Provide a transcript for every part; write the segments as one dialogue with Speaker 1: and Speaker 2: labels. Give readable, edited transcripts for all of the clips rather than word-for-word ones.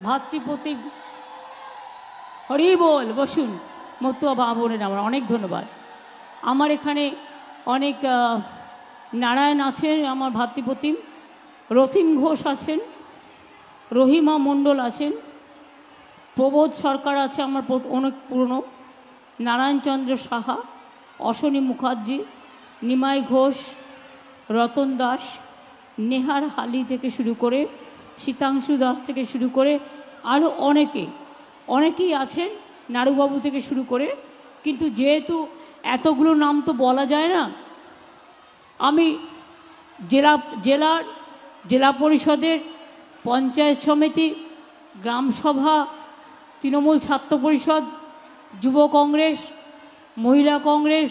Speaker 1: ভাতৃপ্রতিম হরি বল বসুন মতুয়া বাবনের আমার অনেক ধন্যবাদ। আমার এখানে অনেক নারায়ণ আছেন, আমার ভাতৃপ্রতিম রতিম ঘোষ আছেন, রহিমা মণ্ডল আছেন, প্রবোধ সরকার আছে আমার অনেক পুরনো, নারায়ণচন্দ্র সাহা, অশ্বনী মুখার্জি, নিমাই ঘোষ, রতন দাস, নেহার হালি থেকে শুরু করে শীতাংশু দাস থেকে শুরু করে আরও অনেকেই আছেন, নাড়ুবাবু থেকে শুরু করে। কিন্তু যেহেতু এতগুলো নাম তো বলা যায় না, আমি জেলা পরিষদের, পঞ্চায়েত সমিতি, গ্রামসভা, তৃণমূল ছাত্র পরিষদ, যুব কংগ্রেস, মহিলা কংগ্রেস,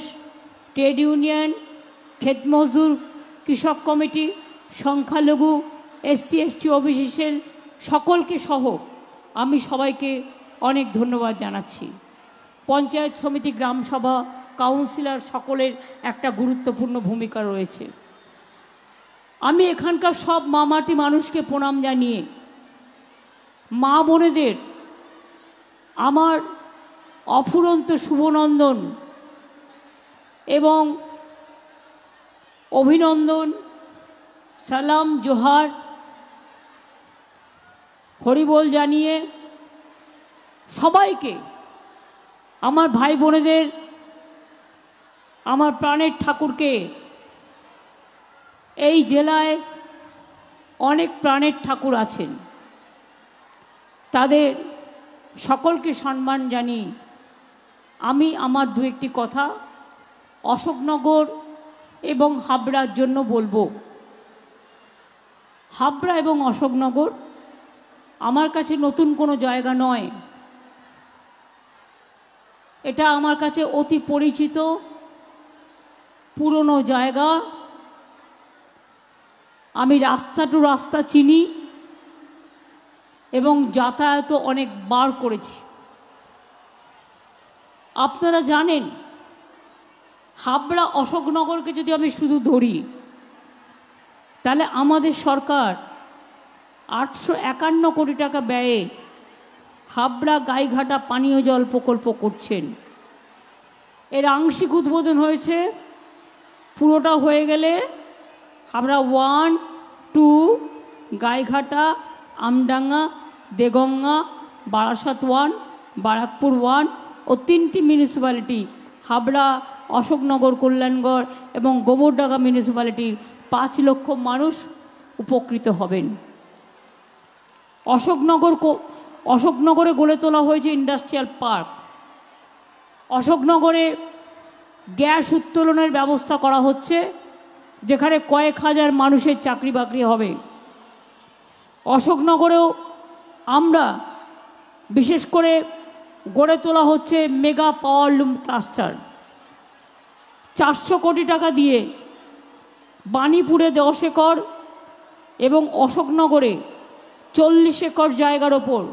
Speaker 1: ট্রেড ইউনিয়ন, ক্ষেত মজদুর, কৃষক কমিটি, সংখ্যালঘু, এসসি এসটি ওবিসি সেল সকলকে সহ আমি সবাইকে অনেক ধন্যবাদ জানাচ্ছি। পঞ্চায়েত সমিতি, গ্রামসভা, কাউন্সিলর সকলের একটা গুরুত্বপূর্ণ ভূমিকা রয়েছে। আমি এখানকার সব মামাটি মানুষকে প্রণাম জানিয়ে মা বোনেদের আমার অফুরন্ত শুভনন্দন এবং অভিনন্দন, সালাম, জোহার, হরিবোল জানিয়ে সবাইকে, আমার ভাই বোনেদের, আমার প্রাণের ঠাকুরকে, এই জেলায় অনেক প্রাণের ঠাকুর আছেন, তাদের সকলকে সম্মান জানিয়ে আমি আমার দু একটি কথা অশোকনগর এবং হাবড়ার জন্য বলবো। হাবড়া এবং অশোকনগর আমার কাছে নতুন কোনো জায়গা নয়, এটা আমার কাছে অতি পরিচিত পুরনো জায়গা। আমি রাস্তা চিনি এবং যাতায়াতও অনেকবার করেছি। আপনারা জানেন, হাবড়া অশোকনগরকে যদি আমি শুধু ধরি, তাহলে আমাদের সরকার 851 কোটি টাকা ব্যয়ে হাবড়া গাইঘাটা পানীয় জল প্রকল্প করছেন। এর আংশিক উদ্বোধন হয়েছে, পুরোটা হয়ে গেলে হাবড়া 1, 2, গাইঘাটা, আমডাঙ্গা, দেগঙ্গা, বারাসাত 1, বারাকপুর 1 ও 3টি মিউনিসিপ্যালিটি হাবড়া, অশোকনগর, কল্যাণগড় এবং গোবরডাঙ্গা মিউনিসিপ্যালিটির 5 লক্ষ মানুষ উপকৃত হবেন। অশোকনগরে গড়ে তোলা হয়েছে ইন্ডাস্ট্রিয়াল পার্ক। অশোকনগরে গ্যাস উত্তোলনের ব্যবস্থা করা হচ্ছে, যেখানে কয়েক হাজার মানুষের চাকরি বাকরি হবে। অশোকনগরেও আমরা বিশেষ করে গড়ে তোলা হচ্ছে মেগা পাওয়ারলুম ক্লাস্টার। 400 কোটি টাকা দিয়ে বাণীপুরে 10 একর এবং অশোকনগরে 40 একর জায়গার ওপর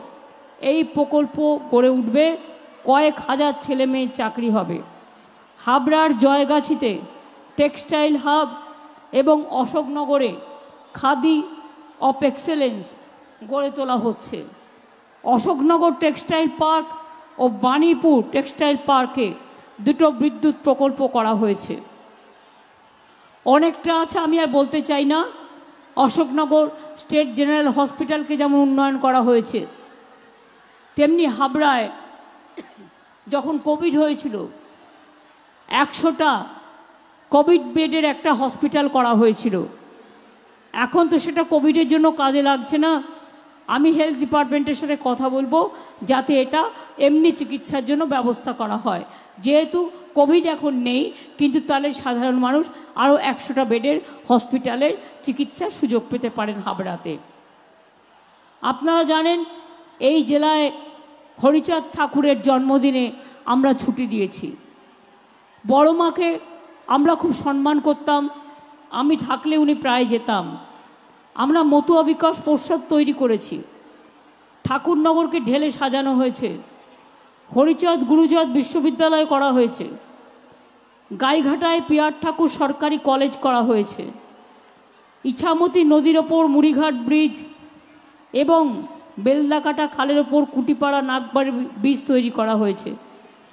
Speaker 1: এই প্রকল্প গড়ে উঠবে, কয়েক হাজার ছেলে মেয়ের চাকরি হবে। হাবড়ার জয়গাছিতে টেক্সটাইল হাব এবং অশোকনগরে খাদি অফ এক্সেলেন্স গড়ে তোলা হচ্ছে। অশোকনগর টেক্সটাইল পার্ক ও বাণীপুর টেক্সটাইল পার্কে 2টো বিদ্যুৎ প্রকল্প করা হয়েছে। অনেকটা আছে, আমি আর বলতে চাই না। অশোকনগর স্টেট জেনারেল হসপিটালকে যেমন উন্নয়ন করা হয়েছে, তেমনি হাবড়ায় যখন কোভিড হয়েছিল 100টা কোভিড বেডের একটা হসপিটাল করা হয়েছিল। এখন তো সেটা কোভিডের জন্য কাজে লাগছে না। আমি হেলথ ডিপার্টমেন্টের সাথে কথা বলবো যাতে এটা এমনি চিকিৎসার জন্য ব্যবস্থা করা হয়। যেহেতু কোভিড এখন নেই, কিন্তু তাহলে সাধারণ মানুষ আরও 100টা বেডের হসপিটালের চিকিৎসার সুযোগ পেতে পারেন হাবড়াতে। আপনারা জানেন, এই জেলায় হরিচাঁদ ঠাকুরের জন্মদিনে আমরা ছুটি দিয়েছি। বড় মাকে আমরা খুব সম্মান করতাম, আমি থাকলে উনি প্রায় যেতাম। আমরা মতুয়া বিকাশ পর্ষদ তৈরি করেছি, ঠাকুরনগরকে ঢেলে সাজানো হয়েছে, হরিচাঁদ গুরুচাঁদ বিশ্ববিদ্যালয় করা হয়েছে, গাইঘাটায় পিয়ার ঠাকুর সরকারি কলেজ করা হয়েছে, ইছামতি নদীর ওপর মুড়িঘাট ব্রিজ এবং বেলদাকাটা খালের ওপর কুটিপাড়া নাগবার বীজ তৈরি করা হয়েছে।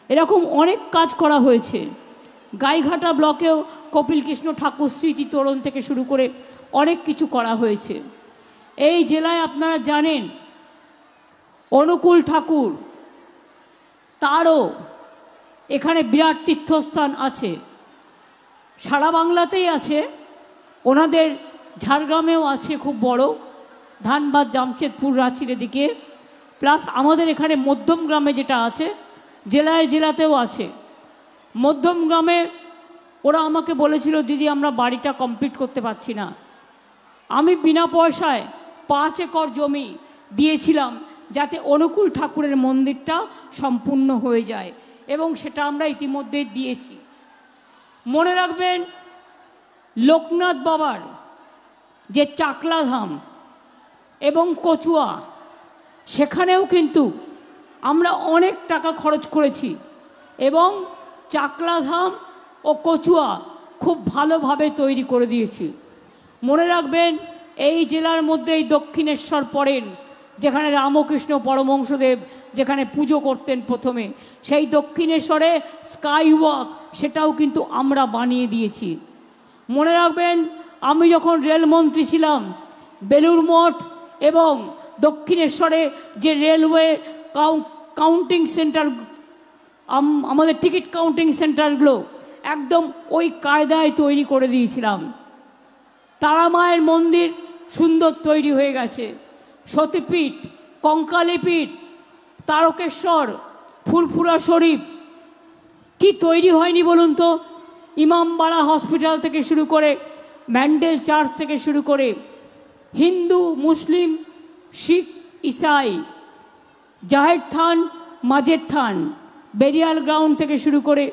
Speaker 1: এরকম অনেক কাজ করা হয়েছে। গাইঘাটা ব্লকেও কপিল কৃষ্ণ ঠাকুর স্মৃতি তোরণ থেকে শুরু করে অনেক কিছু করা হয়েছে। এই জেলায় আপনারা জানেন অনুকূল ঠাকুর, তারও এখানে বিরাট তীর্থস্থান আছে, সারা বাংলাতেই আছে, ওনাদের ঝাড়গ্রামেও আছে খুব বড়, ধানবাদ জামশেদপুর রাঁচির দিকে, প্লাস আমাদের এখানে মধ্যমগ্রামে যেটা আছে, জেলায় জেলাতেও আছে। মধ্যমগ্রামে ওরা আমাকে বলেছিল দিদি আমরা বাড়িটা কমপ্লিট করতে পারছি না। আমি বিনা পয়সায় 5 একর জমি দিয়েছিলাম যাতে অনুকূল ঠাকুরের মন্দিরটা সম্পূর্ণ হয়ে যায়, এবং সেটা আমরা ইতিমধ্যে দিয়েছি। মনে রাখবেন লোকনাথ বাবার যে চাকলাধাম এবং কচুয়া, সেখানেও কিন্তু আমরা অনেক টাকা খরচ করেছি, এবং চাকলাধাম ও কচুয়া খুব ভালোভাবে তৈরি করে দিয়েছি। মনে রাখবেন এই জেলার মধ্যেই দক্ষিণেশ্বর পড়েন, যেখানে রামকৃষ্ণ পরমহংসদেব যেখানে পুজো করতেন প্রথমে, সেই দক্ষিণেশ্বরে স্কাই ওয়াক সেটাও কিন্তু আমরা বানিয়ে দিয়েছি। মনে রাখবেন আমি যখন রেলমন্ত্রী ছিলাম, বেলুড় মঠ এবং দক্ষিণেশ্বরে যে রেলওয়ে কাউন্টিং সেন্টার, আমাদের টিকিট কাউন্টিং সেন্টারগুলো একদম ওই কায়দায় তৈরি করে দিয়েছিলাম। তারামায়ের মন্দির সুন্দর তৈরি হয়ে গেছে, সতীপীঠ, কঙ্কালীপীঠ, তারকেশ্বর, ফুরফুরা শরীফ কি তৈরি হয়নি বলুন তো? ইমামবাড়া হসপিটাল থেকে শুরু করে, ম্যান্ডেল চার্চ থেকে শুরু করে, হিন্দু, মুসলিম, শিখ, ইসাই, জাহের থান, মাঝের থান, বেরিয়াল গ্রাউন্ড থেকে শুরু করে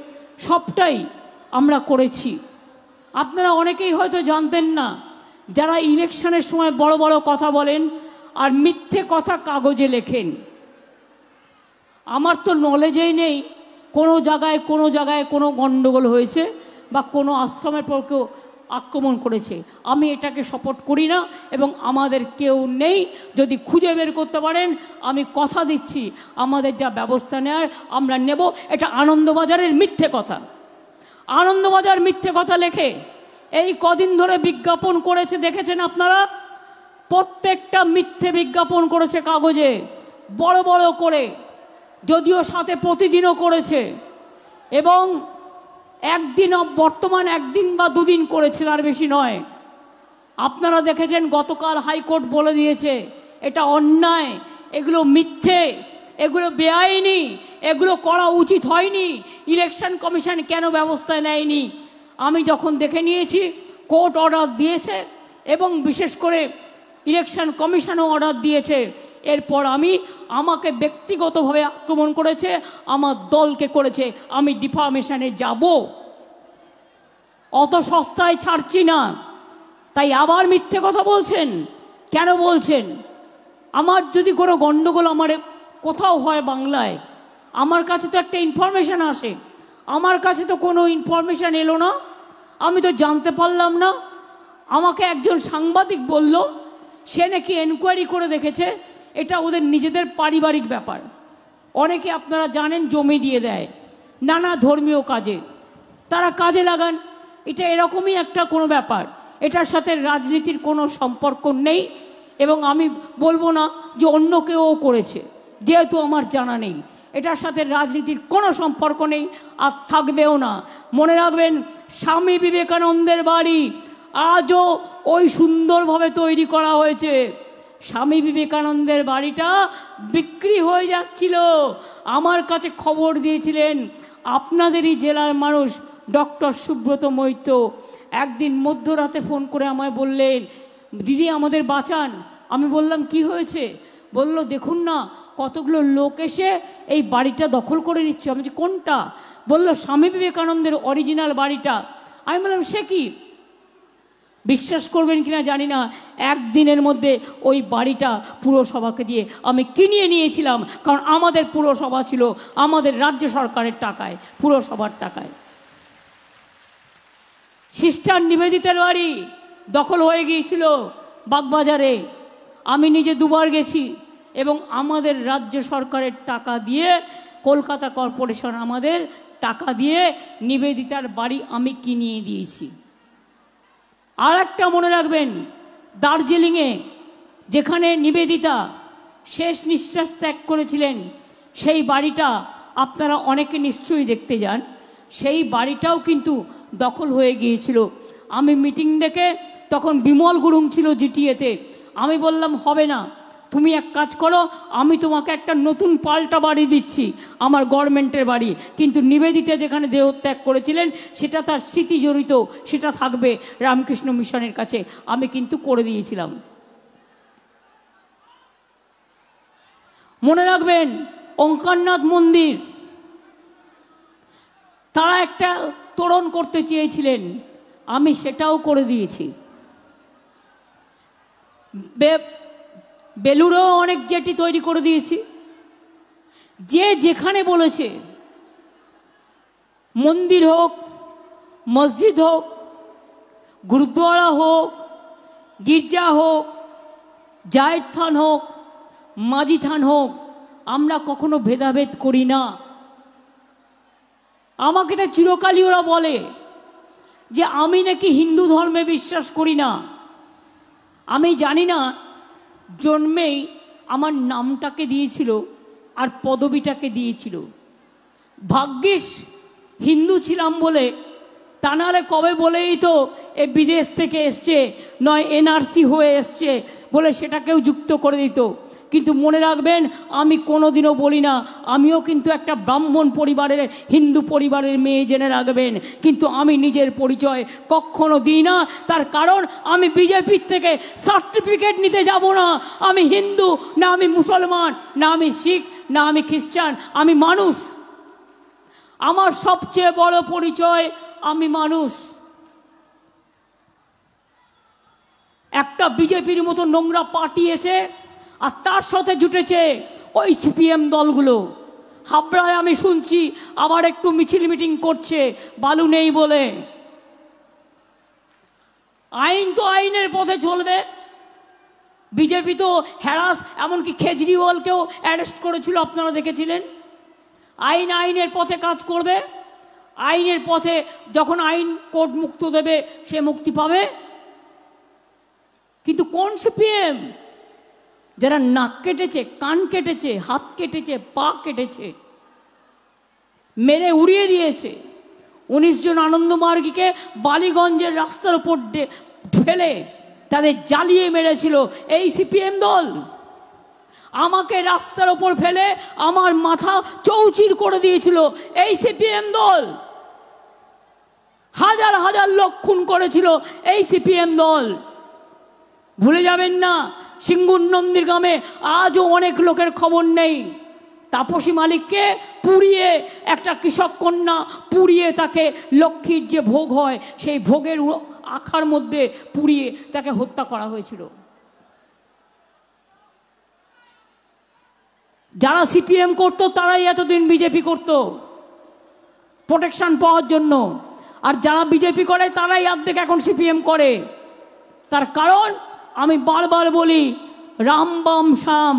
Speaker 1: সবটাই আমরা করেছি। আপনারা অনেকেই হয়তো জানতেন না, যারা ইলেকশনের সময় বড় বড় কথা বলেন আর মিথ্যে কথা কাগজে লেখেন। আমার তো নলেজেই নেই কোনো জায়গায় কোনো গণ্ডগোল হয়েছে বা কোনো আশ্রমের পর কেউ আক্রমণ করেছে। আমি এটাকে সাপোর্ট করি না, এবং আমাদের কেউ নেই। যদি খুঁজে বের করতে পারেন, আমি কথা দিচ্ছি আমাদের যা ব্যবস্থা নেওয়ার আমরা নেব। এটা আনন্দবাজারের মিথ্যে কথা। আনন্দবাজার মিথ্যে কথা লেখে এই কদিন ধরে বিজ্ঞাপন করেছে, দেখেছেন আপনারা? প্রত্যেকটা মিথ্যে বিজ্ঞাপন করেছে কাগজে, বড় বড় করে, যদিও সাথে প্রতিদিনও করেছে, এবং একদিন বর্তমান একদিন বা দুদিন করেছে, তার বেশি নয়। আপনারা দেখেছেন গতকাল হাইকোর্ট বলে দিয়েছে এটা অন্যায়, এগুলো মিথ্যে, এগুলো বেআইনি, এগুলো করা উচিত হয়নি। ইলেকশন কমিশন কেন ব্যবস্থা নেয়নি? আমি যখন দেখে নিয়েছি কোর্ট অর্ডার দিয়েছে, এবং বিশেষ করে ইলেকশন কমিশনও অর্ডার দিয়েছে। এরপর আমাকে ব্যক্তিগতভাবে আক্রমণ করেছে, আমার দলকে করেছে, আমি ডিফামেশনে যাব। অত সস্তায় ছাড়ছি না। তাই আবার মিথ্যে কথা বলছেন কেন বলছেন? আমার যদি কোনো গণ্ডগোল আমার কোথাও হয় বাংলায়, আমার কাছে তো একটা ইনফরমেশান আসে, আমার কাছে তো কোনো ইনফরমেশান এলো না, আমি তো জানতে পারলাম না। আমাকে একজন সাংবাদিক বলল সে নাকি এনকোয়ারি করে দেখেছে, এটা ওদের নিজেদের পারিবারিক ব্যাপার। অনেকে আপনারা জানেন জমি দিয়ে দেয় নানা ধর্মীয় কাজে, তারা কাজে লাগান, এটা এরকমই একটা কোনো ব্যাপার। এটার সাথে রাজনীতির কোনো সম্পর্ক নেই, এবং আমি বলবো না যে অন্য কেউ করেছে, যেহেতু আমার জানা নেই। এটার সাথে রাজনীতির কোনো সম্পর্ক নেই, আর থাকবেও না। মনে রাখবেন স্বামী বিবেকানন্দের বাড়ি আজও ওই সুন্দরভাবে তৈরি করা হয়েছে। স্বামী বিবেকানন্দের বাড়িটা বিক্রি হয়ে যাচ্ছিল, আমার কাছে খবর দিয়েছিলেন আপনাদেরই জেলার মানুষ ডক্টর সুব্রত মৈত্র। একদিন মধ্যরাতে ফোন করে আমায় বললেন দিদি আমাদের বাঁচান। আমি বললাম কি হয়েছে? বলল দেখুন না কতগুলো লোক এসে এই বাড়িটা দখল করে নিচ্ছে। আমি বলছি কোনটা? বলল স্বামী বিবেকানন্দের অরিজিনাল বাড়িটা। আমি বললাম সে কি? বিশ্বাস করবেন কিনা জানি না, একদিনের মধ্যে ওই বাড়িটা পুরসভাকে দিয়ে আমি কিনিয়ে নিয়েছিলাম, কারণ আমাদের পুরসভা ছিল আমাদের রাজ্য সরকারের টাকায়, পুরসভার টাকায়। সিস্টার নিবেদিতার বাড়ি দখল হয়ে গিয়েছিল বাগবাজারে, আমি নিজে দুবার গেছি এবং আমাদের রাজ্য সরকারের টাকা দিয়ে, কলকাতা কর্পোরেশন আমাদের টাকা দিয়ে নিবেদিতার বাড়ি আমি কিনিয়ে দিয়েছি। আর একটা মনে রাখবেন, দার্জিলিংয়ে যেখানে নিবেদিতা শেষ নিঃশ্বাস ত্যাগ করেছিলেন, সেই বাড়িটা আপনারা অনেকে নিশ্চয়ই দেখতে যান, সেই বাড়িটাও কিন্তু দখল হয়ে গিয়েছিল। আমি মিটিং ডেকে, তখন বিমল গুরুং ছিল জিটিএতে, আমি বললাম হবে না, তুমি এক কাজ করো, আমি তোমাকে একটা নতুন পাল্টা বাড়ি দিচ্ছি, আমার গভর্নমেন্টের বাড়ি, কিন্তু নিবেদিতা যেখানে দেহত্যাগ করেছিলেন সেটা তার স্মৃতি জড়িত, সেটা থাকবে রামকৃষ্ণ মিশনের কাছে। আমি কিন্তু করে দিয়েছিলাম। মনে রাখবেন, ওঙ্কারনাথ মন্দির তারা একটা তোরণ করতে চেয়েছিলেন, আমি সেটাও করে দিয়েছি। বেলুড়েও অনেক জেটি তৈরি করে দিয়েছি। যে যেখানে বলেছে, মন্দির হোক, মসজিদ হোক, গুরুদ্বারা হোক, গির্জা হোক, জায়ের থান হোক, মাঝি থান হোক, আমরা কখনো ভেদাভেদ করি না। আমাকে তো চিরকালই ওরা বলে যে আমি নাকি হিন্দু ধর্মে বিশ্বাস করি না। আমি জানি না জন্মেই আমার নামটাকে দিয়েছিল আর পদবিটাকে দিয়েছিল। ভাগ্যিস হিন্দু ছিলাম বলে, তা নাহলে কবে বলেই তো এ বিদেশ থেকে এসছে, নয় এনআরসি হয়ে এসছে বলে সেটাকেও যুক্ত করে দিত। কিন্তু মনে রাখবেন, আমি কোনোদিনও বলি না আমিও কিন্তু একটা ব্রাহ্মণ পরিবারের, হিন্দু পরিবারের মেয়ে, জেনে রাখবেন। কিন্তু আমি নিজের পরিচয় কখনো দিই না, তার কারণ আমি বিজেপির থেকে সার্টিফিকেট নিতে যাব না। আমি হিন্দু না, আমি মুসলমান না, আমি শিখ না, আমি খ্রিস্টান, আমি মানুষ। আমার সবচেয়ে বড় পরিচয় আমি মানুষ। একটা বিজেপির মতো নোংরা পার্টি এসে আর তার সাথে জুটেছে ওই সিপিএম দলগুলো। হাবড়ায় আমি শুনছি আবার একটু মিছিল মিটিং করছে বালু নেই বলে। আইন তো আইনের পথে চলবে। বিজেপি তো হ্যারাস, এমনকি কেজরিওয়ালকেও অ্যারেস্ট করেছিল, আপনারা দেখেছিলেন। আইন আইনের পথে কাজ করবে। আইনের পথে যখন আইন কোর্ট মুক্ত দেবে সে মুক্তি পাবে। কিন্তু কোন সিপিএম? যারা নাক কেটেছে, কান কেটেছে, হাত কেটেছে, পা কেটেছে, মেরে উড়িয়ে দিয়েছে। 19 জন আনন্দমার্গীকে বালিগঞ্জের রাস্তার উপর ফেলে তাদের জ্বালিয়ে মেরেছিল এই সিপিএম দল। আমাকে রাস্তার উপর ফেলে আমার মাথা চৌচির করে দিয়েছিল এই সিপিএম দল। হাজার হাজার লোক খুন করেছিল এই সিপিএম দল। ভুলে যাবেন না, সিঙ্গুর নন্দীগ্রামে আজও অনেক লোকের খবর নেই। তাপসী মালিককে পুড়িয়ে, একটা কৃষক কন্যা পুড়িয়ে, তাকে লক্ষ্মীর যে ভোগ হয় সেই ভোগের আখার মধ্যে পুড়িয়ে তাকে হত্যা করা হয়েছিল। যারা সিপিএম করতো তারাই এতদিন বিজেপি করত প্রোটেকশন পাওয়ার জন্য, আর যারা বিজেপি করে তারাই অর্ধেক এখন সিপিএম করে। তার কারণ আমি বারবার বলি, রাম বাম শাম,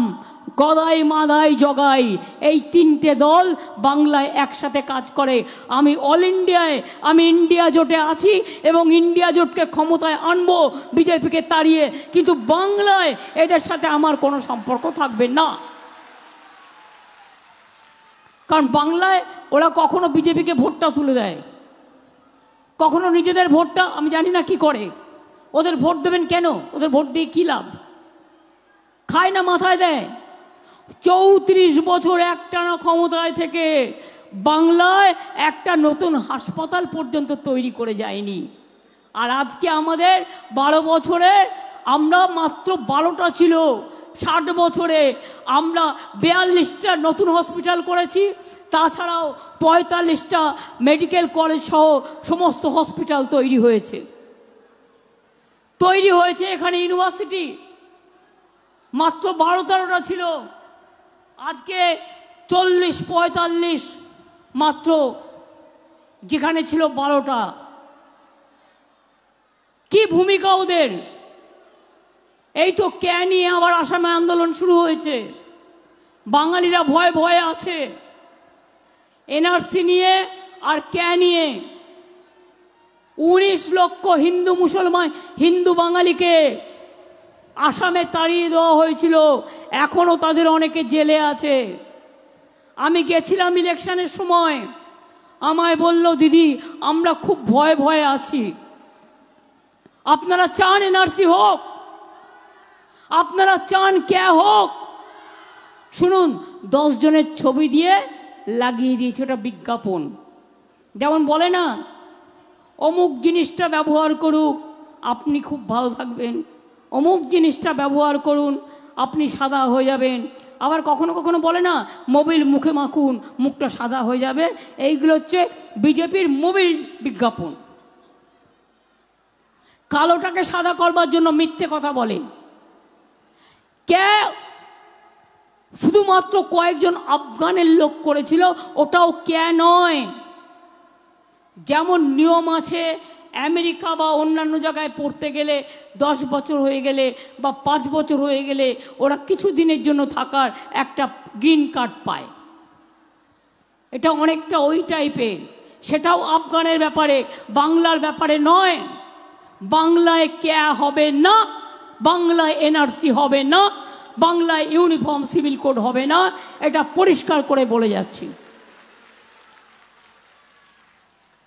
Speaker 1: গদাই মাদাই জগাই, এই তিনটে দল বাংলায় একসাথে কাজ করে। আমি অল ইন্ডিয়ায়, আমি ইন্ডিয়া জোটে আছি এবং ইন্ডিয়া জোটকে ক্ষমতায় আনবো বিজেপিকে তাড়িয়ে, কিন্তু বাংলায় এদের সাথে আমার কোনো সম্পর্ক থাকবে না। কারণ বাংলায় ওরা কখনো বিজেপিকে ভোটটা তুলে দেয়, কখনো নিজেদের ভোটটা আমি জানি না কি করে। ওদের ভোট দেবেন কেন? ওদের ভোট দিয়ে কী লাভ? খায় না মাথায় দেয়। 34 বছর একটানা ক্ষমতায় থেকে বাংলায় একটা নতুন হাসপাতাল পর্যন্ত তৈরি করে যায়নি। আর আজকে আমাদের 12 বছরে আমরা মাত্র 12টা ছিল, 60 বছরে আমরা 42টা নতুন হসপিটাল করেছি। তাছাড়াও 45টা মেডিকেল কলেজ সহ সমস্ত হসপিটাল তৈরি হয়েছে। এখানে ইউনিভার্সিটি মাত্র 12-13টা ছিল, আজকে 40-45 মাত্র, যেখানে ছিল 12টা। কি ভূমিকা ওদের? এই তো কে নিয়ে আবার আসামে আন্দোলন শুরু হয়েছে। বাঙালিরা ভয়ে ভয়ে আছে এনআরসি নিয়ে আর কে নিয়ে। 19 লক্ষ হিন্দু মুসলমান হিন্দু বাঙালিকে আসামে তাড়িয়ে দেওয়া হয়েছিল, এখনো তাদের অনেকে জেলে আছে। আমি গেছিলাম ইলেকশনের সময়, আমায় বলল দিদি আমরা খুব ভয়ে ভয়ে আছি। আপনারা চান এনআরসি হোক? আপনারা চান কে হোক? শুনুন, 10 জনের ছবি দিয়ে লাগিয়ে দিয়েছে ওটা বিজ্ঞাপন। যেমন বলে না অমুক জিনিসটা ব্যবহার করুক আপনি খুব ভালো থাকবেন, অমুক জিনিসটা ব্যবহার করুন আপনি সাদা হয়ে যাবেন। আবার কখনো কখনো বলে না মোবিল মুখে মাখুন মুখটা সাদা হয়ে যাবে। এইগুলো হচ্ছে বিজেপির মোবিল বিজ্ঞাপন। কালোটাকে সাদা করবার জন্য মিথ্যে কথা বলে। কে শুধুমাত্র কয়েকজন আফগানের লোক করেছিল, ওটাও কে নয়। যেমন নিয়ম আছে আমেরিকা বা অন্যান্য জায়গায় পড়তে গেলে 10 বছর হয়ে গেলে বা 5 বছর হয়ে গেলে ওরা কিছু দিনের জন্য থাকার একটা গ্রিন কার্ড পায়। এটা অনেকটা ওই টাইপের। সেটাও আফগানের ব্যাপারে, বাংলার ব্যাপারে নয়। বাংলায় কে হবে না, বাংলায় এনআরসি হবে না, বাংলায় ইউনিফর্ম সিভিল কোড হবে না, এটা পরিষ্কার করে বলে যাচ্ছি।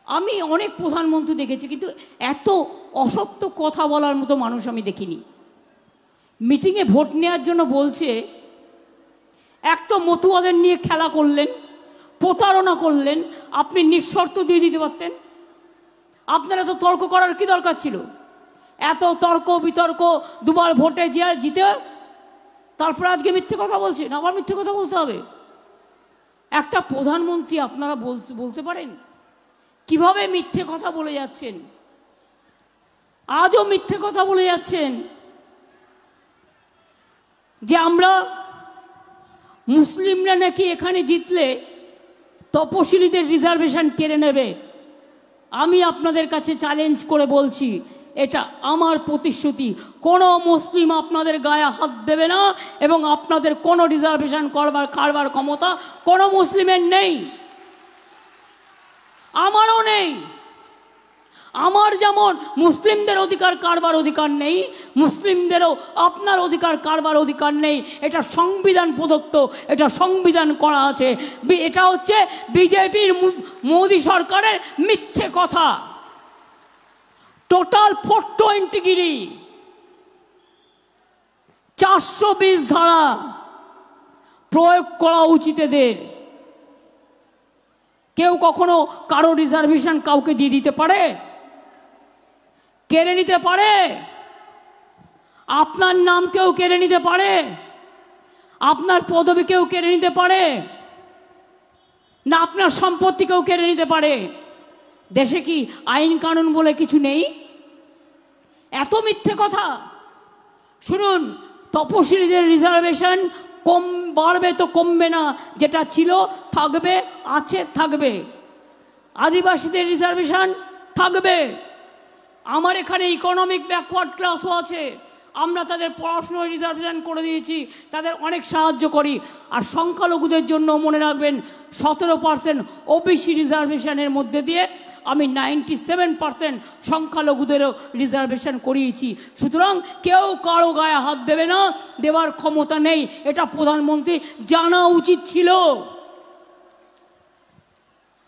Speaker 1: আমি অনেক প্রধানমন্ত্রী দেখেছি, কিন্তু এত অসত্য কথা বলার মতো মানুষ আমি দেখিনি। মিটিংয়ে ভোট নেওয়ার জন্য বলছে, এক তো মতুয়াদের নিয়ে খেলা করলেন, প্রতারণা করলেন, আপনি নিঃশর্ত দিয়ে দিতে পারতেন। আপনারা তো তর্ক করার কি দরকার ছিল? এত তর্ক বিতর্ক, দুবার ভোটে জিতে তারপর আজকে মিথ্যে কথা বলছেন, আবার মিথ্যে কথা বলতে হবে। একটা প্রধানমন্ত্রী আপনারা বলতে পারেন কিভাবে মিথ্যে কথা বলে যাচ্ছেন? আজও মিথ্যে কথা বলে যাচ্ছেন যে আমরা মুসলিমরা নাকি এখানে জিতলে তপশিলীদের রিজার্ভেশন কেড়ে নেবে। আমি আপনাদের কাছে চ্যালেঞ্জ করে বলছি, এটা আমার প্রতিশ্রুতি, কোনো মুসলিম আপনাদের গায়ে হাত দেবে না এবং আপনাদের কোনো রিজার্ভেশন কারবার ক্ষমতা কোনো মুসলিমের নেই, আমারও নেই। আমার যেমন মুসলিমদের অধিকার কারবার অধিকার নেই, মুসলিমদেরও আপনার অধিকার কারবার অধিকার নেই। এটা সংবিধান প্রদত্ত, এটা সংবিধান করা আছে। এটা হচ্ছে বিজেপির মোদী সরকারের মিথ্যে কথা। টোটাল 420 গিরি, 420 ধারা প্রয়োগ করা উচিত এদের। কেউ কখনো কারো রিজার্ভেশন কাউকে দিয়ে দিতে পারে? কেড়ে নিতে পারে? আপনার নাম কেউ কেড়ে নিতে পারে? আপনার পদবি কেউ কেড়ে নিতে পারে? না আপনার সম্পত্তি কেউ কেড়ে নিতে পারে? দেশে কি আইন কানুন বলে কিছু নেই? এত মিথ্যে কথা। শুনুন, তপশিলীদের রিজার্ভেশন বাড়বে তো কমবে না, যেটা ছিল থাকবে, আছে থাকবে। আদিবাসীদের রিজার্ভেশন থাকবে। আমার এখানে ইকোনমিক ব্যাকওয়ার্ড ক্লাসও আছে, আমরা তাদের পড়াশোনায় রিজার্ভেশন করে দিয়েছি, তাদের অনেক সাহায্য করি। আর সংখ্যালঘুদের জন্য মনে রাখবেন 17% ওবিসি রিজার্ভেশনের মধ্যে দিয়ে আমি 97% সংখ্যালঘুদেরও রিজার্ভেশন করিয়েছি। সুতরাং কেউ কারো গায়ে হাত দেবে না, দেওয়ার ক্ষমতা নেই। এটা প্রধানমন্ত্রী জানা উচিত ছিল।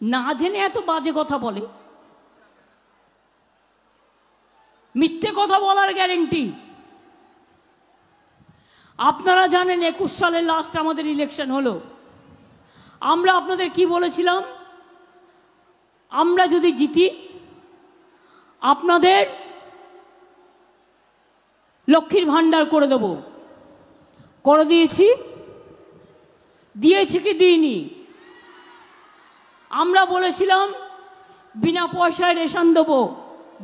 Speaker 1: না জেনে এত বাজে কথা বলে, মিথ্যে কথা বলার গ্যারেন্টি। আপনারা জানেন 21 সালের লাস্ট আমাদের ইলেকশন হলো। আমরা আপনাদের কি বলেছিলাম? আমরা যদি জিতি আপনাদের লক্ষ্মীর ভান্ডার করে দেব। করে দিয়েছি? দিয়েছি কি দিইনি? আমরা বলেছিলাম বিনা পয়সায় রেশন দেবো,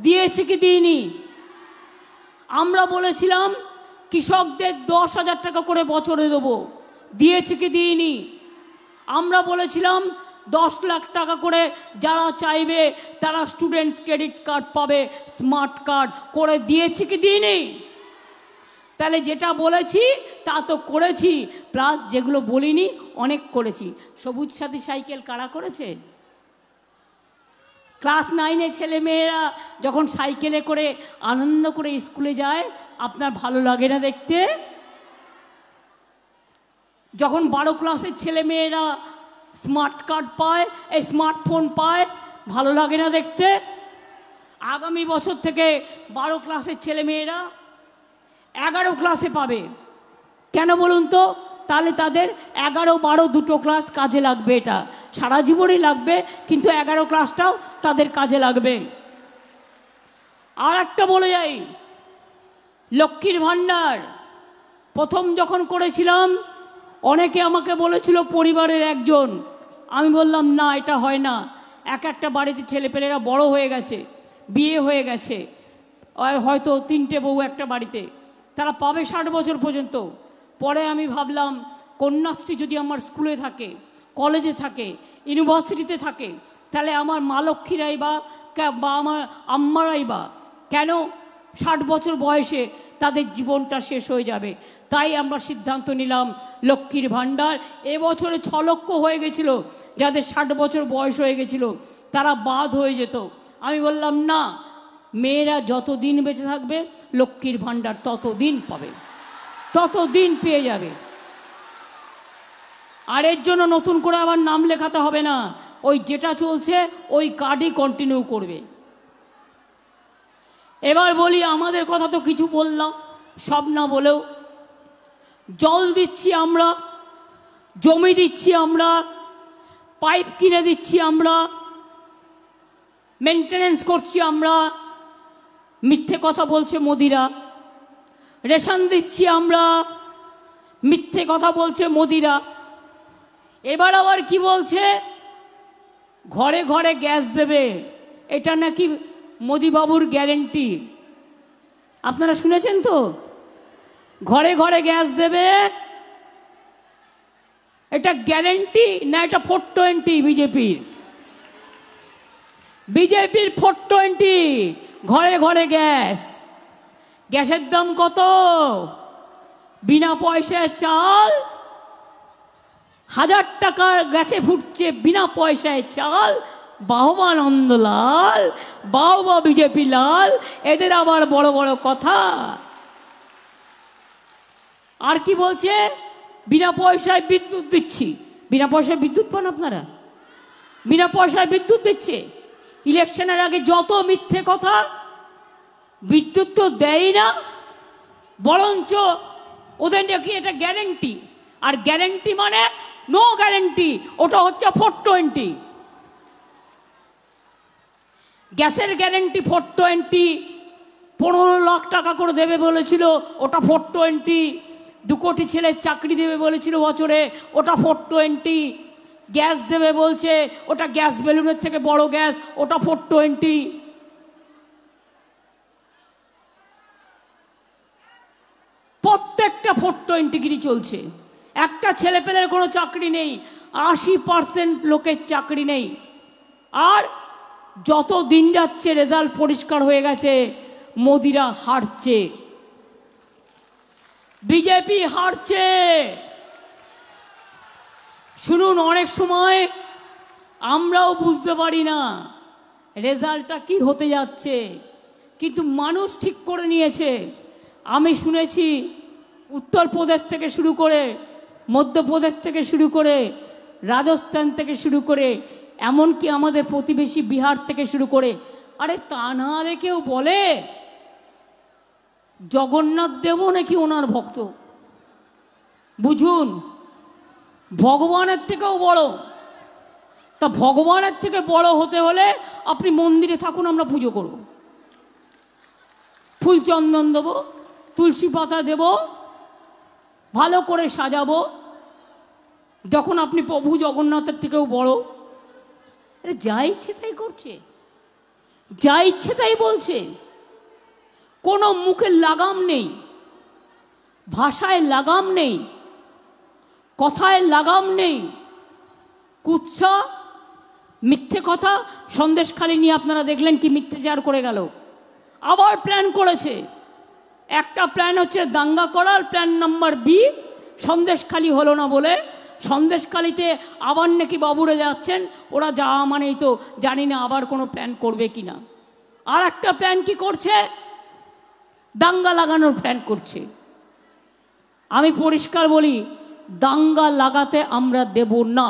Speaker 1: দিয়েছি কি দিইনি? আমরা বলেছিলাম কৃষকদের 10,000 টাকা করে বছরে দেবো, দিয়েছি কি দিইনি? আমরা বলেছিলাম 10 লাখ টাকা করে যারা চাইবে তারা স্টুডেন্টস ক্রেডিট কার্ড পাবে, স্মার্ট কার্ড করে, দিয়েছি কি দিইনি? তাহলে যেটা বলেছি তা তো করেছি, প্লাস যেগুলো বলিনি অনেক করেছি। সবুজ সাথী সাইকেল কারা করেছে? ক্লাস 9-এ ছেলে মেয়েরা যখন সাইকেলে করে আনন্দ করে স্কুলে যায়, আপনার ভালো লাগে না দেখতে? যখন 12 ক্লাসের ছেলে মেয়েরা স্মার্ট কার্ড পায়, এই স্মার্টফোন পায়, ভালো লাগে না দেখতে? আগামী বছর থেকে 12 ক্লাসের ছেলে মেয়েরা 11 ক্লাসে পাবে। কেন বলুন তো? তাহলে তাদের 11-12 দুটো ক্লাস কাজে লাগবে। এটা সারা জীবনই লাগবে, কিন্তু 11 ক্লাসটাও তাদের কাজে লাগবে। আর একটা বলে যাই, লক্ষ্মীর ভাণ্ডার প্রথম যখন করেছিলাম অনেকে আমাকে বলেছিল পরিবারের একজন, আমি বললাম না, এটা হয় না। একটা বাড়িতে ছেলেপেলেরা বড় হয়ে গেছে, বিয়ে হয়ে গেছে, হয়তো 3টে বউ একটা বাড়িতে, তারা পাবে 60 বছর পর্যন্ত। পরে আমি ভাবলাম কন্যাশ্রী যদি আমার স্কুলে থাকে, কলেজে থাকে, ইউনিভার্সিটিতে থাকে, তাহলে আমার মা লক্ষ্মীরাই বা আমার আম্মারাই বা কেন 60 বছর বয়সে তাদের জীবনটা শেষ হয়ে যাবে? তাই আমরা সিদ্ধান্ত নিলাম লক্ষ্মীর ভাণ্ডার। এবছরে 6 লক্ষ হয়ে গেছিল, যাদের 60 বছর বয়স হয়ে গেছিল তারা বাদ হয়ে যেত। আমি বললাম না, মেয়েরা যতদিন বেঁচে থাকবে লক্ষ্মীর ভাণ্ডার ততদিন পাবে, ততদিন পেয়ে যাবে। আর এর জন্য নতুন করে আবার নাম লেখাতে হবে না, ওই যেটা চলছে ওই কার্ডই কন্টিনিউ করবে। এবার বলি, আমাদের কথা তো কিছু বললাম, সব না বলেও জল দিচ্ছি আমরা, জমি দিচ্ছি আমরা, পাইপ কিনে দিচ্ছি আমরা, মেনটেনেন্স করছি আমরা, মিথ্যে কথা বলছে মোদিরা। রেশন দিচ্ছি আমরা, মিথ্যে কথা বলছে মোদিরা। এবার আবার কি বলছে, ঘরে ঘরে গ্যাস দেবে, এটা নাকি মোদিবাবুর গ্যারেন্টি। আপনারা শুনেছেন তো? ঘরে ঘরে গ্যাস দেবে, এটা গ্যারেন্টি না এটা 420? বিজেপির 420, ঘরে ঘরে গ্যাস। গ্যাসের দাম কত? বিনা পয়সায় চাল, 1000 টাকার গ্যাসে ফুটছে বিনা পয়সায় চাল। বাহবা নন্দলাল, বাহবা বিজেপি লাল, এদের আবার বড় বড় কথা। আর কি বলছে? বিনা পয়সায় বিদ্যুৎ দিচ্ছি। বিনা পয়সায় বিদ্যুৎ পান আপনারা? বিনা পয়সায় বিদ্যুৎ দিচ্ছে। ইলেকশনের আগে যত মিথ্যে কথা, বিদ্যুৎ তো দেয় না, বরঞ্চ ওদের নাকি এটা গ্যারেন্টি। আর গ্যারেন্টি মানে নো গ্যারেন্টি, ওটা হচ্ছে 420। গ্যাসের গ্যারেন্টি 420, 15 লাখ টাকা করে দেবে বলেছিল, ওটা 420। 2 কোটি ছেলের চাকরি দেবে বলেছিল বছরে, ওটা 420। গ্যাস দেবে বলছে, ওটা গ্যাস বেলুনের থেকে বড় গ্যাস, ওটা 420। প্রত্যেকটা 420 গিরি চলছে। একটা ছেলেপেলের কোনো চাকরি নেই, 80% লোকের চাকরি নেই। আর যত দিন যাচ্ছে রেজাল্ট পরিষ্কার হয়ে গেছে, মোদিরা হারছে, বিজেপি হারছে। শুনুন, অনেক সময় আমরাও বুঝতে পারি না রেজাল্টটা কি হতে যাচ্ছে, কিন্তু মানুষ ঠিক করে নিয়েছে। আমি শুনেছি উত্তরপ্রদেশ থেকে শুরু করে, মধ্যপ্রদেশ থেকে শুরু করে, রাজস্থান থেকে শুরু করে, এমনকি আমাদের প্রতিবেশী বিহার থেকে শুরু করে, আরে তা না কেউ বলে জগন্নাথ দেব নাকি ওনার ভক্ত। বুঝুন, ভগবানের থেকেও বড়। তা ভগবানের থেকে বড় হতে হলে আপনি মন্দিরে থাকুন, আমরা পুজো করব, ফুল চন্দন দেবো, তুলসী পাতা দেব, ভালো করে সাজাবো। যখন আপনি প্রভু জগন্নাথের থেকেও বড়, যা ইচ্ছে তাই করছে, যা ইচ্ছে তাই বলছে, কোনো মুখের লাগাম নেই, ভাষায় লাগাম নেই, কথায় লাগাম নেই। কুৎসা, মিথ্যে কথা। সন্দেশখালি নিয়ে আপনারা দেখলেন কি মিথ্যাচার করে গেল। আবার প্ল্যান করেছে, একটা প্ল্যান হচ্ছে দাঙ্গা করার, প্ল্যান নাম্বার বি সন্দেশখালি হলো না বলে সন্দেশখালিতে আবার নাকি বাবুরে যাচ্ছেন, ওরা যাওয়া মানেই তো জানি না আবার কোনো প্ল্যান করবে কি না। আর একটা প্ল্যান কি করছে, দাঙ্গা লাগানোর প্ল্যান করছে। আমি পরিষ্কার বলি, দাঙ্গা লাগাতে আমরা দেব না।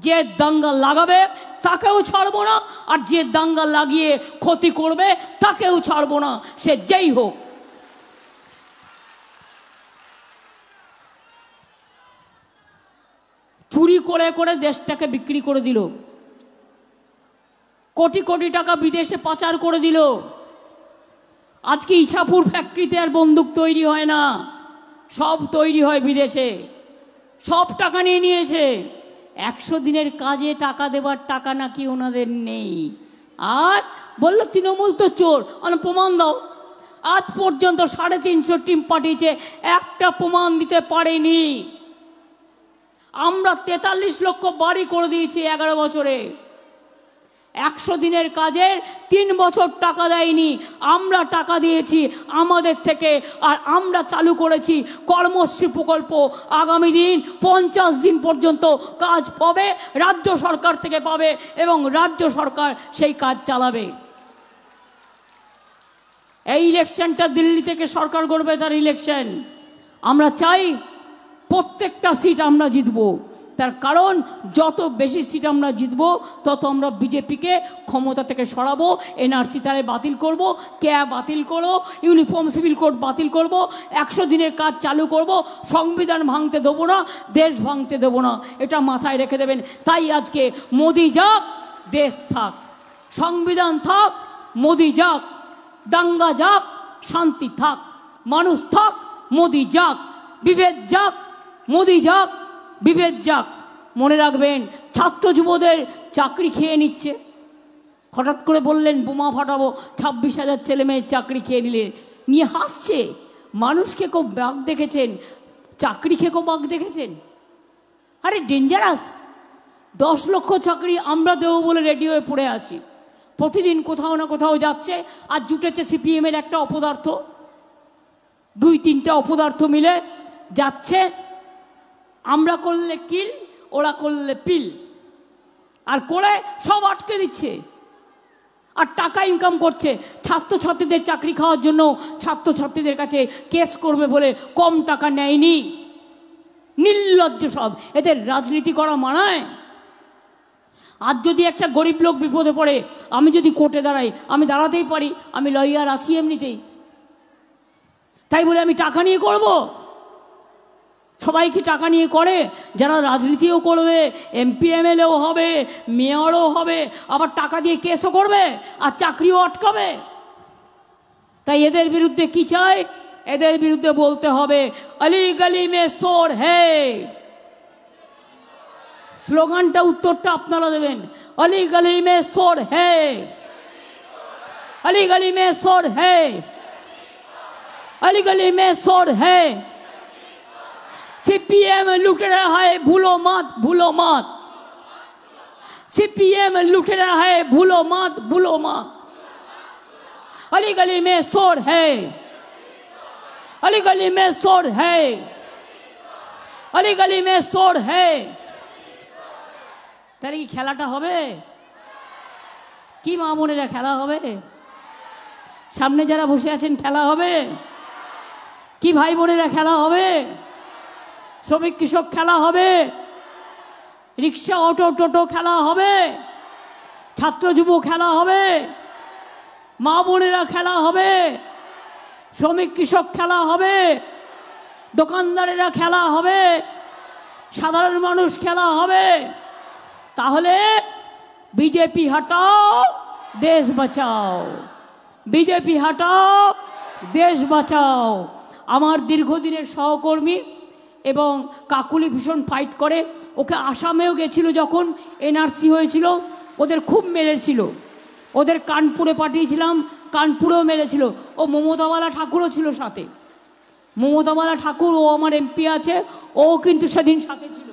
Speaker 1: যে দাঙ্গা লাগাবে তাকেও ছাড়বো না, আর যে দাঙ্গা লাগিয়ে ক্ষতি করবে তাকেও ছাড়বো না, সে যেই হোক। চুরি করে করে দেশটাকে বিক্রি করে দিল, কোটি কোটি টাকা বিদেশে পাচার করে দিল। আজকে ইছাপুর ফ্যাক্টরিতে আর বন্দুক তৈরি হয় না, সব তৈরি হয় বিদেশে। সব টাকা নিয়ে নিয়েছে। 100 দিনের কাজে টাকা দেবার টাকা নাকি ওনাদের নেই। আর বললো তৃণমূল তো চোর, প্রমাণ দাও। আজ পর্যন্ত 350 টিম পাঠিয়েছে, একটা প্রমাণ দিতে পারেনি। আমরা 43 লক্ষ বাড়ি করে দিয়েছি 11 বছরে। 100 দিনের কাজের 3 বছর টাকা দেয়নি, আমরা টাকা দিয়েছি আমাদের থেকে। আর আমরা চালু করেছি কর্মশ্রী প্রকল্প। আগামী দিন 50 দিন পর্যন্ত কাজ পাবে, রাজ্য সরকার থেকে পাবে, এবং রাজ্য সরকার সেই কাজ চালাবে। এই ইলেকশনটা দিল্লি থেকে সরকার করবে, তার ইলেকশন। আমরা চাই প্রত্যেকটা সিট আমরা জিতবো। তার কারণ যত বেশি সিট আমরা জিতবো তত আমরা বিজেপিকে ক্ষমতা থেকে সরাবো। এনআরসি তারে বাতিল করব, ক্যাব বাতিল করবো, ইউনিফর্ম সিভিল কোড বাতিল করব, 100 দিনের কাজ চালু করব, সংবিধান ভাঙতে দেবো না, দেশ ভাঙতে দেবো না। এটা মাথায় রেখে দেবেন। তাই আজকে মোদি যাক, দেশ থাক, সংবিধান থাক, মোদি যাক, দাঙ্গা যাক, শান্তি থাক, মানুষ থাক, মোদি যাক, বিভেদ যাক, মোদি যাক, বিভেদ যাক। মনে রাখবেন, ছাত্র যুবদের চাকরি খেয়ে নিচ্ছে। হঠাৎ করে বললেন বোমা ফাটাবো, 26,000 ছেলে মেয়ের চাকরি খেয়ে নিয়ে হাসছে। মানুষকে কেউ বাঘ দেখেছেন? চাকরি খেয়ে কেউ বাঘ দেখেছেন? আরে ডেঞ্জারাস। 10 লক্ষ চাকরি আমরা দেবো বলে রেডি হয়ে পড়ে আছি। প্রতিদিন কোথাও না কোথাও যাচ্ছে। আর জুটেছে সিপিএমের একটা অপদার্থ, 2-3টা অপদার্থ মিলে যাচ্ছে। আমরা করলে কিল, ওরা করলে পিল, আর করে সব আটকে দিচ্ছে আর টাকা ইনকাম করছে। ছাত্রছাত্রীদের চাকরি খাওয়ার জন্য ছাত্রছাত্রীদের কাছে কেস করবে বলে কম টাকা নেয়নি। নির্লজ্জ সব। এদের রাজনীতি করা মানায়? আজ যদি একটা গরিব লোক বিপদে পড়ে, আমি যদি কোর্টে দাঁড়াই, আমি দাঁড়াতেই পারি, আমি লয়ার আছি এমনিতেই, তাই বলে আমি টাকা নিয়ে করব? সবাই কি টাকা নিয়ে করে? যারা রাজনীতিও করবে, এমপি এমএলএও হবে, মেয়রও হবে, আবার টাকা দিয়ে কেসও করবে আর চাকরিও আটকাবে। তাই এদের বিরুদ্ধে কি চাই? এদের বিরুদ্ধে বলতে হবে অলি গলি মে শোর হে। স্লোগানটা, উত্তরটা আপনারা দেবেন, অলি গলি মে শোর হে, অলি গলি মে শোর হে, अली गली में शोर है। सीपीएम लुट रहा है, भूलो मत, भूलो मत। सीपीएम लुट रहा है, भूलो मत, भूलो मत। अली गली में शोर है, अली गली में शोर है, अली गली में शोर है। তাহলে কি খেলাটা হবে? কি মা বোনেরা, খেলা হবে? সামনে যারা বসে আছেন খেলা হবে? কি ভাই বোনেরা, খেলা হবে? শ্রমিক কৃষক খেলা হবে, রিক্সা অটো টোটো খেলা হবে, ছাত্র যুব খেলা হবে, মা বোনেরা খেলা হবে, শ্রমিক কৃষক খেলা হবে, দোকানদারেরা খেলা হবে, সাধারণ মানুষ খেলা হবে। তাহলে বিজেপি হটাও, দেশ বাঁচাও, বিজেপি হটাও, দেশ বাঁচাও। আমার দীর্ঘদিনের সহকর্মী এবং কাকুলি ভীষণ ফাইট করে। ওকে আসামেও গেছিল যখন এনআরসি হয়েছিল, ওদের খুব মেরেছিল। ওদের কানপুরে পাঠিয়েছিলাম, কানপুরেও মেরেছিল। ও মমতাওয়ালা ঠাকুরও ছিল সাথে। মমতাওয়ালা ঠাকুর, ও আমার এমপি আছে, ও কিন্তু সেদিন সাথে ছিল।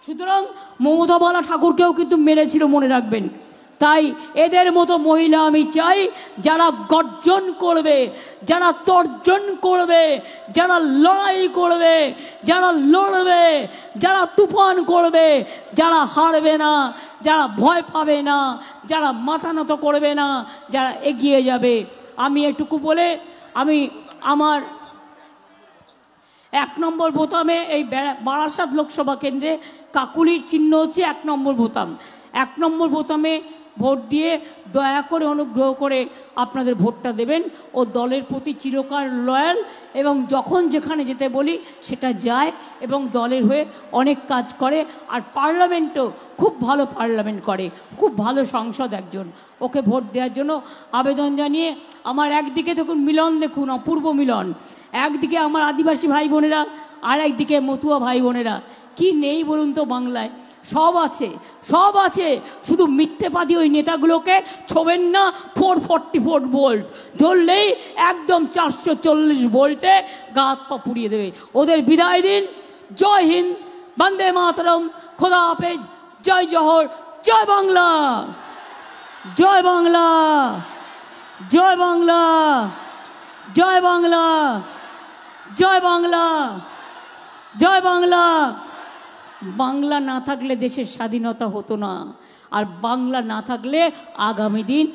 Speaker 1: সুতরাং মমতাওয়ালা ঠাকুরকেও কিন্তু মেরেছিল, মনে রাখবেন। তাই এদের মতো মহিলা আমি চাই, যারা গর্জন করবে, যারা তর্জন করবে, যারা লড়াই করবে, যারা লড়বে, যারা তুফান করবে, যারা হারবে না, যারা ভয় পাবে না, যারা মাথা নত করবে না, যারা এগিয়ে যাবে। আমি এটুকু বলে আমি আমার 1 নম্বর বোতামে, এই বারাসাত লোকসভা কেন্দ্রে কাকুলির চিহ্ন হচ্ছে 1 নম্বর বোতাম। 1 নম্বর বোতামে ভোট দিয়ে দয়া করে অনুগ্রহ করে আপনাদের ভোটটা দেবেন। ও দলের প্রতি চিরকাল লয়াল এবং যখন যেখানে যেতে বলি সেটা যায় এবং দলের হয়ে অনেক কাজ করে। আর পার্লামেন্টও খুব ভালো পার্লামেন্ট করে, খুব ভালো সংসদ একজন। ওকে ভোট দেওয়ার জন্য আবেদন জানিয়ে আমার একদিকে দেখুন মিলন, দেখুন অপূর্ব মিলন, একদিকে আমার আদিবাসী ভাই বোনেরা, আর একদিকে মতুয়া ভাই বোনেরা। কি নেই বলুন তো বাংলায়? সব আছে, সব আছে। শুধু মিথ্যেবাদী ওই নেতাগুলোকে ছোবেন না। 444 ভোল্ট ধরলেই একদম 440 ভোল্টে গা হাত পা পুড়িয়ে দেবে। ওদের বিদায় দিন। জয় হিন্দ, বন্দে মাতরম, খোদা হাফেজ, জয় জহর, জয় বাংলা, জয় বাংলা, জয় বাংলা, জয় বাংলা, জয় বাংলা, জয় বাংলা। বাংলা না থাকলে দেশের স্বাধীনতা হতো না, আর বাংলা না থাকলে আগামী দিন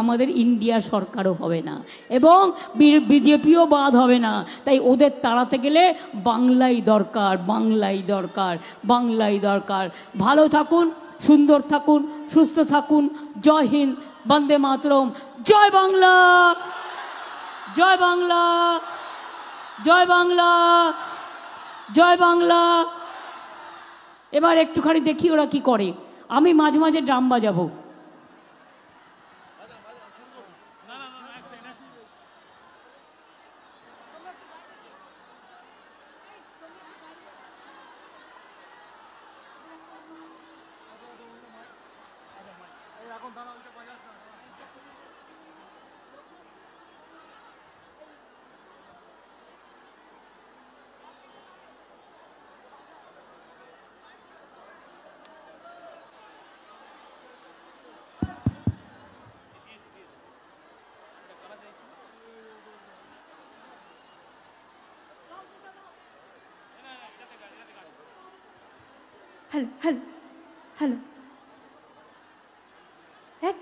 Speaker 1: আমাদের ইন্ডিয়া সরকারও হবে না এবং বিজেপিও বাদ হবে না। তাই ওদের তাড়াতে গেলে বাংলাই দরকার, বাংলাই দরকার, বাংলাই দরকার। ভালো থাকুন, সুন্দর থাকুন, সুস্থ থাকুন। জয় হিন্দ, বন্দে মাতরম, জয় বাংলা, জয় বাংলা, জয় বাংলা, জয় বাংলা। এবার একটুখানি দেখি ওরা কি করে। আমি মাঝে মাঝে ড্রাম বাজাবো।
Speaker 2: हेलो हेलो हेलो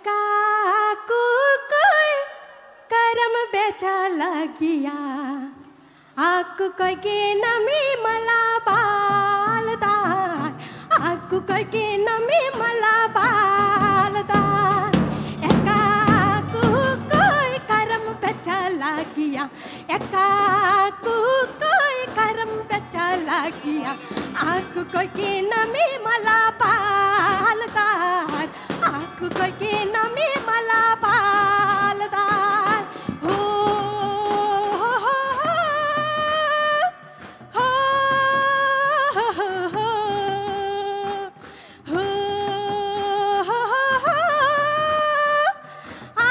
Speaker 2: काकू कोई करम बेचा लगिया आकू कोई के नमी मला बालदार आकू कोई के नमी मला बालदार काकू कोई करम बेचा लगिया काकू कोई करम बेचा लगिया आकू कोई के नमी मला बालदार आकू कोई के नमी मला बालदार हो हो हो हो हो हो हो हो आ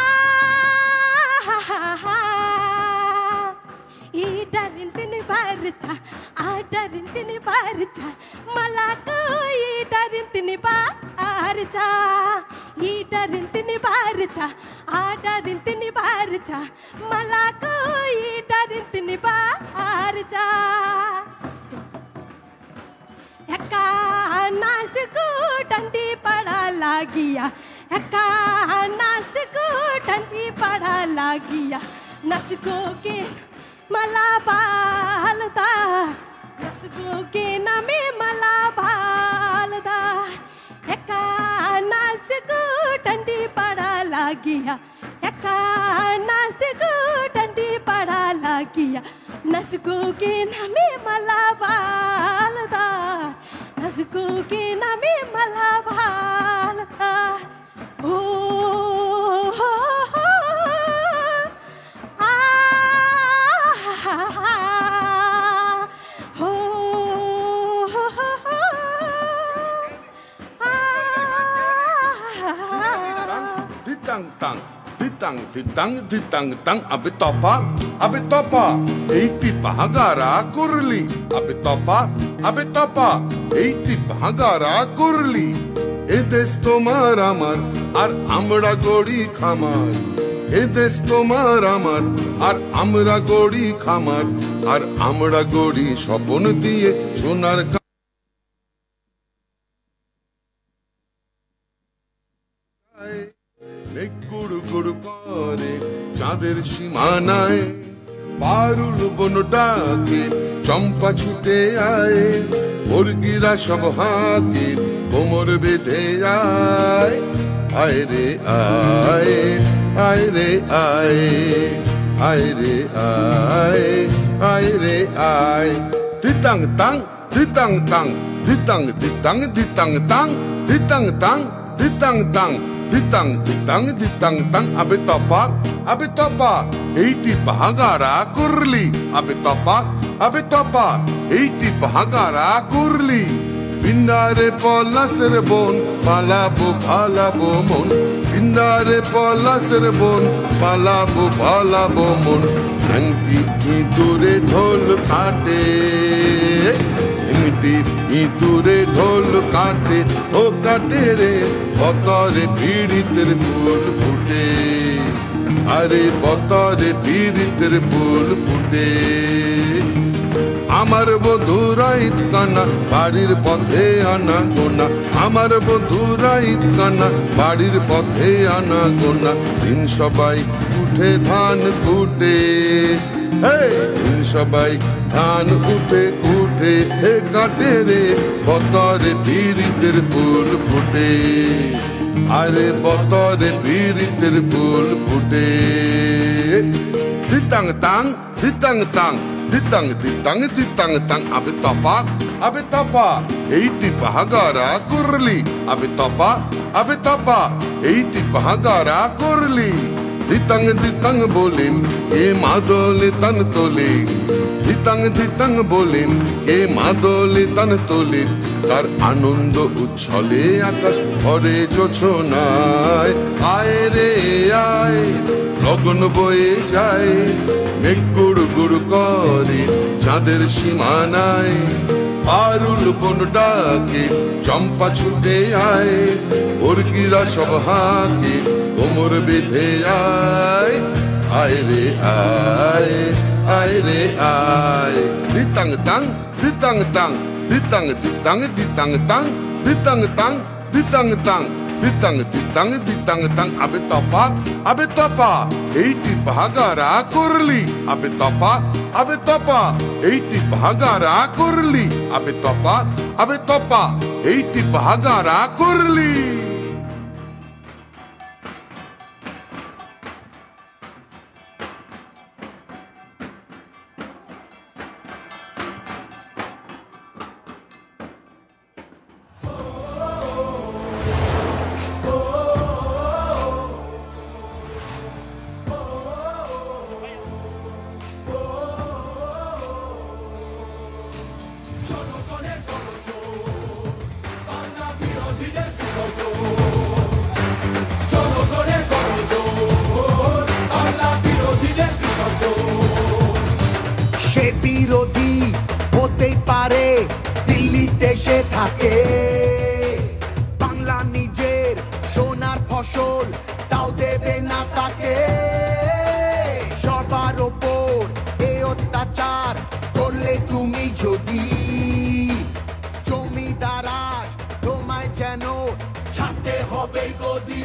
Speaker 2: हा हा ई डरिंतिन बारचा आ डरिंतिन बारचा मला कोई डरिंतिन बारचा ई डरिंतिन बारचा आ डरिंतिन बारचा मला कोई डरिंतिन बारचा एका नास को डंडी पड़ा लागिया एका नास को डंडी पड़ा लागिया नस को के मला बालदा नस को के नमे मला बालदा एका नास को डंडी पड़ा लागिया एका नास को डंडी पड़ा लागिया नस को के नमे मला बालदा नस को के नमे मला बालदा ओ हो हो आ हा हा हो हो हो आ
Speaker 3: Ditang tang, ditang ditang ditang tang abitopa, eiti bahagara kurli, abitopa, eiti bahagara kurli. Edes tomar amar আর আমরা গড়ি খামার। এ দেশ তোমার আমার, আর আমরা গড়ি খামার, আর আমরা গড়ি স্বপ্ন দিয়ে সোনার। গুড় গুড় করে চাঁদের সীমানায়, পারুল বনটাকে চম্পা ছুটে আয়, মুরগিরা সব হাঁকে কোমর বেঁধে আয়। আয় রে আয়, আয় রে আয়, আয় রে আয়, আয় রে আয়। দিতাং তাং দিতাং তাং দিতাং দিতাং দিতাং তাং দিতাং তাং দিতাং তাং ditang ditang ditang tang abe topa eiti pahagara kurli abe topa eiti pahagara kurli bindare polasir bon palabo palabo mon bindare polasir bon palabo mon rangi idure dhol kaate ইঁদুরে ঢোল কাটে ও কাটে রে বতরে পীড়িতের ফুল ফুটে আরে বতরে পীড়িতের ফুল ফুটে আমার বধুরা ইতকানা বাড়ির পথে আনা গোনা আমার বধুরা ইতকানা বাড়ির পথে আনা গোনা দিন সবাই উঠে ধান কুটে দিন সবাই ধান উঠে উঠে হে কাটে রে বতরে পীড়িতের ফুল ফুটে আরে বতরে পীড়িতের ফুল ফুটে ditang tang ditang tang ditang ditang ditang tang abe topa eiti pahagara kurli abe topa eiti pahagara kurli ditang ditang bolim ke madole tan tole ditang ditang bolim ke madole tan tole তার আনন্দ উচ্ছলে আকাশ ভরে জোছনায় আয় রে আয় লগন বয়ে যায় মেঘ গুড় গুড় করে চাঁদের সীমানায় পারুল বন ডাকে চম্পা ছুটে আয় মুরগিরা সব হাঁকে কোমর বেঁধে আয় আয় রে আয় আয় রে আয় ditang tang ditang tang ditang ditang ditang tang ditang tang ditang tang ditang ditang ditang tang abe topa eiti pahagara kurli abe topa eiti pahagara kurli abe topa eiti pahagara kurli
Speaker 4: বিরোধী হতেই পারে দিল্লিতে সে থাকে বাংলা নিজের সোনার ফসল তাও দেবে না তাকে সবার ওপর এই অত্যাচার করলে তুমি যদি জমিদার আজ তোমায় যেন ছাড়তে হবে গদি